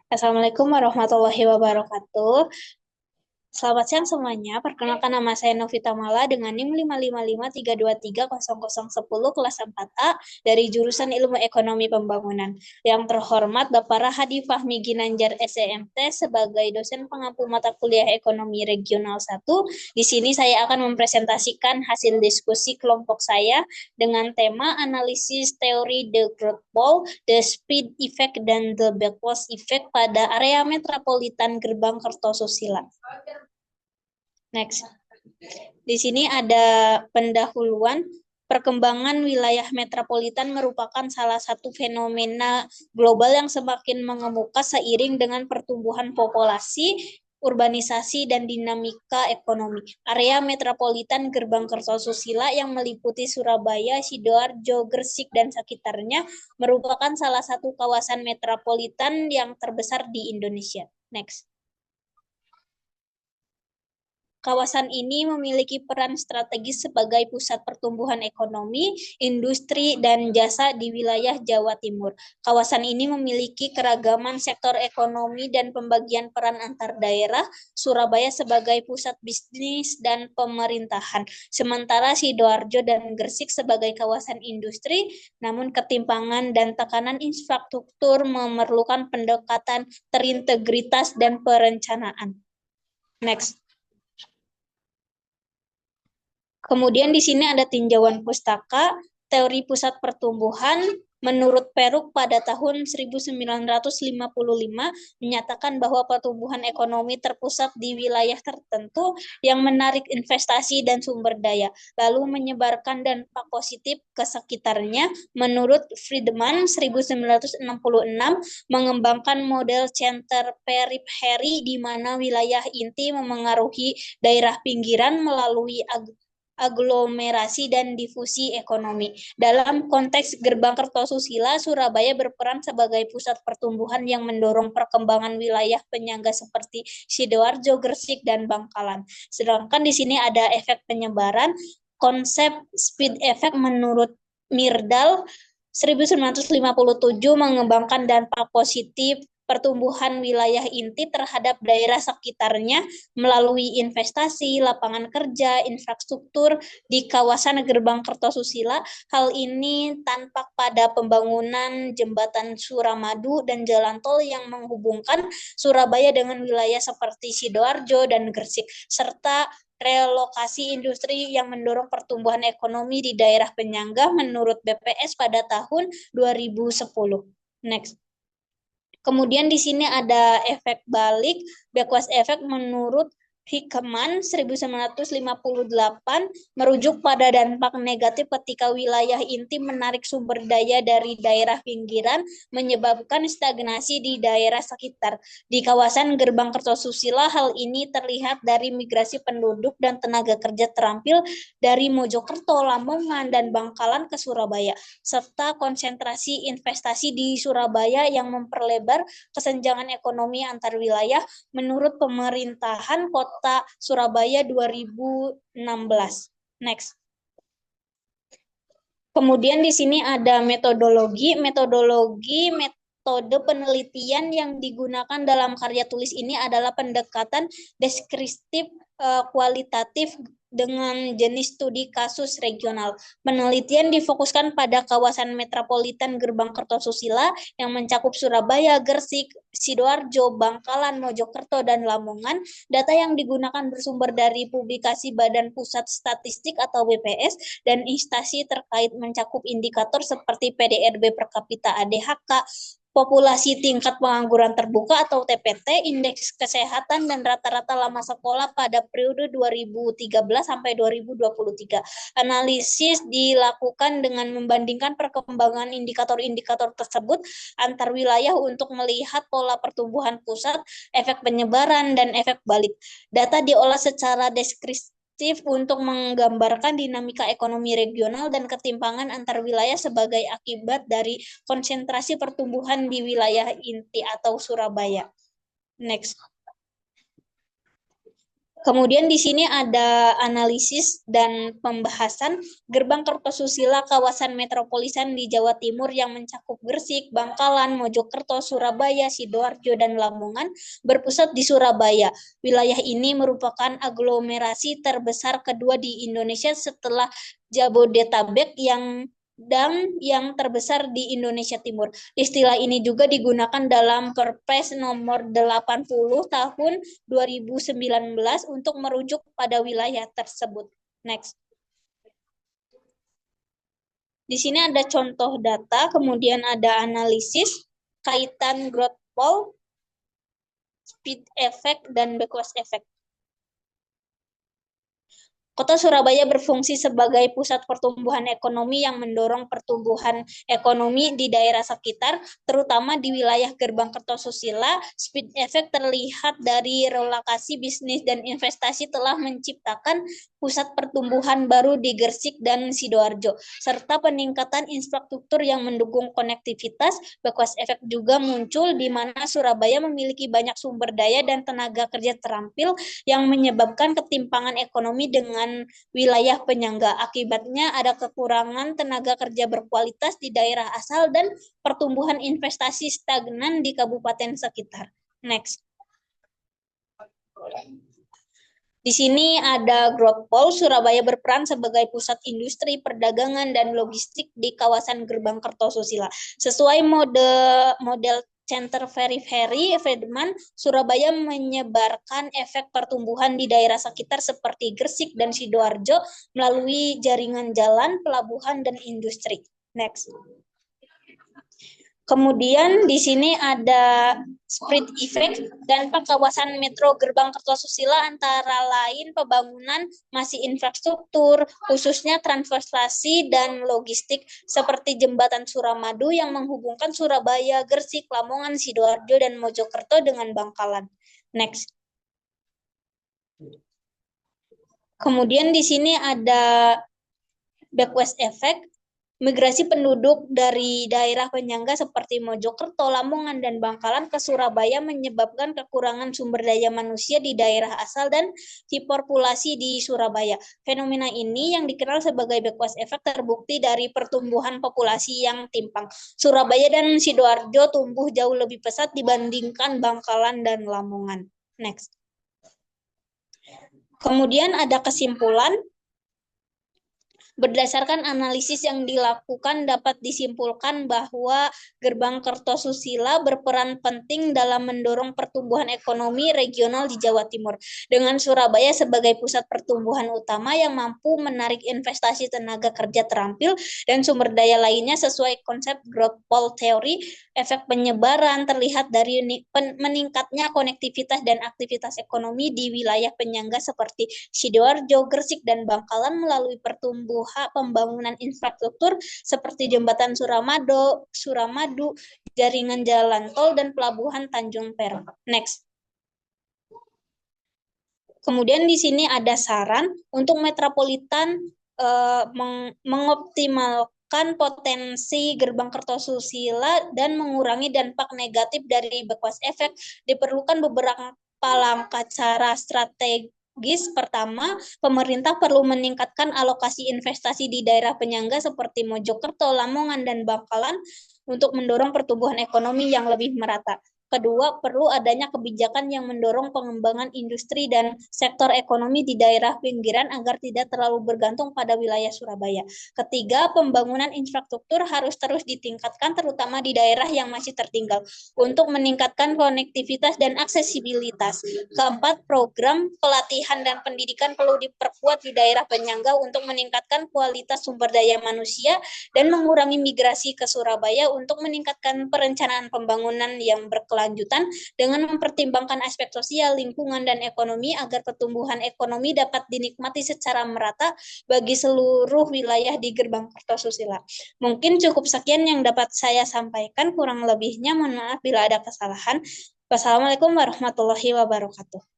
Assalamualaikum warahmatullahi wabarakatuh. Selamat siang semuanya. Perkenalkan nama saya Novita Mala dengan NIM 55532300010 kelas 4A dari jurusan Ilmu Ekonomi Pembangunan. Yang terhormat Bapak Rahadi Fahmi Ginanjar SEMT sebagai dosen pengampu mata kuliah Ekonomi Regional 1. Di sini saya akan mempresentasikan hasil diskusi kelompok saya dengan tema analisis teori The Growth Ball, The Speed Effect, dan The Backwards Effect pada area metropolitan Gerbang Kertosusila. Next. Di sini ada pendahuluan. Perkembangan wilayah metropolitan merupakan salah satu fenomena global yang semakin mengemuka seiring dengan pertumbuhan populasi, urbanisasi, dan dinamika ekonomi. Area metropolitan Gerbang Kertosusila yang meliputi Surabaya, Sidoarjo, Gresik, dan sekitarnya merupakan salah satu kawasan metropolitan yang terbesar di Indonesia. Next. Kawasan ini memiliki peran strategis sebagai pusat pertumbuhan ekonomi, industri, dan jasa di wilayah Jawa Timur. Kawasan ini memiliki keragaman sektor ekonomi dan pembagian peran antar daerah, Surabaya sebagai pusat bisnis dan pemerintahan, sementara Sidoarjo dan Gresik sebagai kawasan industri, namun ketimpangan dan tekanan infrastruktur memerlukan pendekatan terintegritas dan perencanaan. Next. Kemudian di sini ada tinjauan pustaka, teori pusat pertumbuhan. Menurut Peruk pada tahun 1955 menyatakan bahwa pertumbuhan ekonomi terpusat di wilayah tertentu yang menarik investasi dan sumber daya, lalu menyebarkan dampak positif ke sekitarnya. Menurut Friedman 1966 mengembangkan model center periphery di mana wilayah inti memengaruhi daerah pinggiran melalui aglomerasi dan difusi ekonomi. Dalam konteks Gerbang Kertosusila, Surabaya berperan sebagai pusat pertumbuhan yang mendorong perkembangan wilayah penyangga seperti Sidoarjo, Gresik, dan Bangkalan. Sedangkan di sini ada efek penyebaran. Konsep speed effect menurut Myrdal 1957 mengembangkan dampak positif pertumbuhan wilayah inti terhadap daerah sekitarnya melalui investasi, lapangan kerja, infrastruktur di kawasan Gerbang Kertosusila. Hal ini tampak pada pembangunan jembatan Suramadu dan jalan tol yang menghubungkan Surabaya dengan wilayah seperti Sidoarjo dan Gresik, serta relokasi industri yang mendorong pertumbuhan ekonomi di daerah penyangga menurut BPS pada tahun 2010. Next. Kemudian di sini ada efek balik, backwards effect menurut Hickman 1958 merujuk pada dampak negatif ketika wilayah inti menarik sumber daya dari daerah pinggiran menyebabkan stagnasi di daerah sekitar. Di kawasan Gerbang Kertosusila hal ini terlihat dari migrasi penduduk dan tenaga kerja terampil dari Mojokerto, Lamongan, dan Bangkalan ke Surabaya, serta konsentrasi investasi di Surabaya yang memperlebar kesenjangan ekonomi antar wilayah menurut pemerintahan Kota Surabaya 2016. Next. Kemudian di sini ada metode penelitian yang digunakan dalam karya tulis ini adalah pendekatan deskriptif kualitatif dengan jenis studi kasus regional. Penelitian difokuskan pada kawasan metropolitan Gerbang Kertosusila yang mencakup Surabaya, Gresik, Sidoarjo, Bangkalan, Mojokerto, dan Lamongan. Data yang digunakan bersumber dari publikasi Badan Pusat Statistik atau BPS dan instansi terkait mencakup indikator seperti PDRB per kapita ADHK, populasi tingkat pengangguran terbuka atau TPT, indeks kesehatan, dan rata-rata lama sekolah pada periode 2013 sampai 2023. Analisis dilakukan dengan membandingkan perkembangan indikator-indikator tersebut antar wilayah untuk melihat pola pertumbuhan pusat, efek penyebaran, dan efek balik. Data diolah secara deskriptif untuk menggambarkan dinamika ekonomi regional dan ketimpangan antar wilayah sebagai akibat dari konsentrasi pertumbuhan di wilayah inti atau Surabaya. Next. Kemudian di sini ada analisis dan pembahasan gerbang Kertosusila kawasan metropolitan di Jawa Timur yang mencakup Gresik, Bangkalan, Mojokerto, Surabaya, Sidoarjo, dan Lamongan berpusat di Surabaya. Wilayah ini merupakan aglomerasi terbesar kedua di Indonesia setelah Jabodetabek yang terbesar di Indonesia Timur. Istilah ini juga digunakan dalam Perpres nomor 80 tahun 2019 untuk merujuk pada wilayah tersebut. Next. Di sini ada contoh data, kemudian ada analisis, kaitan growth pole, speed effect, dan backward effect. Kota Surabaya berfungsi sebagai pusat pertumbuhan ekonomi yang mendorong pertumbuhan ekonomi di daerah sekitar, terutama di wilayah Gerbang Kertosusila. Speed effect terlihat dari relokasi bisnis dan investasi telah menciptakan pusat pertumbuhan baru di Gresik dan Sidoarjo, serta peningkatan infrastruktur yang mendukung konektivitas. Backward effect juga muncul di mana Surabaya memiliki banyak sumber daya dan tenaga kerja terampil yang menyebabkan ketimpangan ekonomi dengan wilayah penyangga. Akibatnya ada kekurangan tenaga kerja berkualitas di daerah asal dan pertumbuhan investasi stagnan di kabupaten sekitar. Next. Di sini ada growth pole. Surabaya berperan sebagai pusat industri, perdagangan, dan logistik di kawasan Gerbang Kertosusila. Sesuai model Center Periphery Friedman, Surabaya menyebarkan efek pertumbuhan di daerah sekitar seperti Gresik dan Sidoarjo melalui jaringan jalan, pelabuhan, dan industri. Next. Kemudian di sini ada spread effect dan kawasan metro Gerbang Kertosusila antara lain pembangunan masih infrastruktur, khususnya transportasi dan logistik seperti jembatan Suramadu yang menghubungkan Surabaya, Gresik, Lamongan, Sidoarjo, dan Mojokerto dengan Bangkalan. Next. Kemudian di sini ada backward effect. Migrasi penduduk dari daerah penyangga seperti Mojokerto, Lamongan, dan Bangkalan ke Surabaya menyebabkan kekurangan sumber daya manusia di daerah asal dan hiperpopulasi di Surabaya. Fenomena ini yang dikenal sebagai backward effect terbukti dari pertumbuhan populasi yang timpang. Surabaya dan Sidoarjo tumbuh jauh lebih pesat dibandingkan Bangkalan dan Lamongan. Next. Kemudian ada kesimpulan. Berdasarkan analisis yang dilakukan dapat disimpulkan bahwa Gerbang Kertosusila berperan penting dalam mendorong pertumbuhan ekonomi regional di Jawa Timur. Dengan Surabaya sebagai pusat pertumbuhan utama yang mampu menarik investasi tenaga kerja terampil dan sumber daya lainnya sesuai konsep growth pole theory, efek penyebaran terlihat dari meningkatnya konektivitas dan aktivitas ekonomi di wilayah penyangga seperti Sidoarjo, Gresik, dan Bangkalan melalui pembangunan infrastruktur seperti jembatan Suramadu, jaringan jalan tol, dan pelabuhan Tanjung Perak. Next. Kemudian di sini ada saran untuk metropolitan mengoptimalkan potensi Gerbang Kertosusila dan mengurangi dampak negatif dari backward effect. Diperlukan beberapa langkah cara strategi. Pertama, pemerintah perlu meningkatkan alokasi investasi di daerah penyangga seperti Mojokerto, Lamongan, dan Bangkalan untuk mendorong pertumbuhan ekonomi yang lebih merata. Kedua, perlu adanya kebijakan yang mendorong pengembangan industri dan sektor ekonomi di daerah pinggiran agar tidak terlalu bergantung pada wilayah Surabaya. Ketiga, pembangunan infrastruktur harus terus ditingkatkan terutama di daerah yang masih tertinggal untuk meningkatkan konektivitas dan aksesibilitas. Keempat, program pelatihan dan pendidikan perlu diperkuat di daerah penyangga untuk meningkatkan kualitas sumber daya manusia dan mengurangi migrasi ke Surabaya untuk meningkatkan perencanaan pembangunan yang berkelanjutan dengan mempertimbangkan aspek sosial, lingkungan, dan ekonomi agar pertumbuhan ekonomi dapat dinikmati secara merata bagi seluruh wilayah di Gerbang Kertosusila. Mungkin cukup sekian yang dapat saya sampaikan, kurang lebihnya mohon maaf bila ada kesalahan. Wassalamualaikum warahmatullahi wabarakatuh.